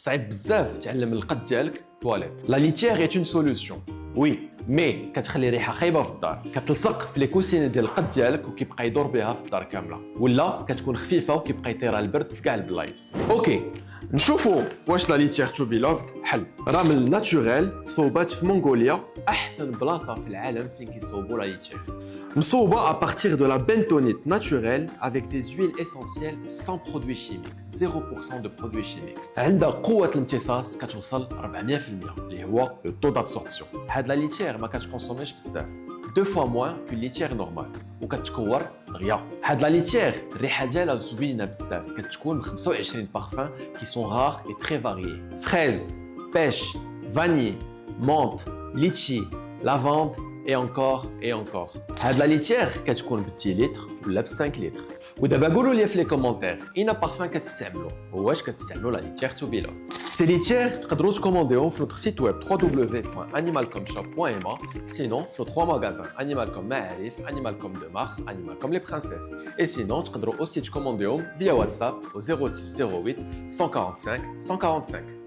صعيب بزاف تعلم القد ديالك تواليت. لا ليتيير ايت اون سوليوشن وي مي كتخلي ريحه خايبه في الدار، كتلصق في لي كوسين ديال القد ديالك وكيبقى يدور بها في الدار كامله، ولا كتكون خفيفه وكيبقى يطيرها البرد في كاع البلايص. اوكي نشوفوا واش لا ليتيير تو بي لوفد حل. راه من الناتوريل تصوبات في منغوليا، احسن بلاصه في العالم فين كيصوبوا لا ليتيير. مصوبه à partir de la bentonite naturelle avec des huiles essentielles sans produits chimiques, 0% de produits chimiques. عندها قوة الامتصاص كتوصل 400% اللي هو le taux d'absorption. هاد لا ليتيير ما كتكونسوميش بزاف، 2 fois moins que ليتيير نورمال وكتكور دغيا. هاد لا ليتيير الريحة ديالها زوينة بزاف، كتكون ب 25 بارفان qui sont rares et très variés. Fraise, pêche, vanille, menthe, litchi, lavande et encore. هاد لا ليتيير كتكون ب 10 لتر ولا ب 5 لتر. ودابا قولوا لي في لي كومونتير اين بارفان كتستعملوا واش كتستعملوا لا ليتيير تو بي لوفد. سي ليتيير تقدروا تكومونديهم في نوتر سيت ويب www.animalcomshop.ma sinon في 3 ماغازان Animalcom معارف, Animalcom de Mars, Animalcom les princesses. Et sinon تقدروا aussi تكومونديهم via WhatsApp au 06 08 145 145.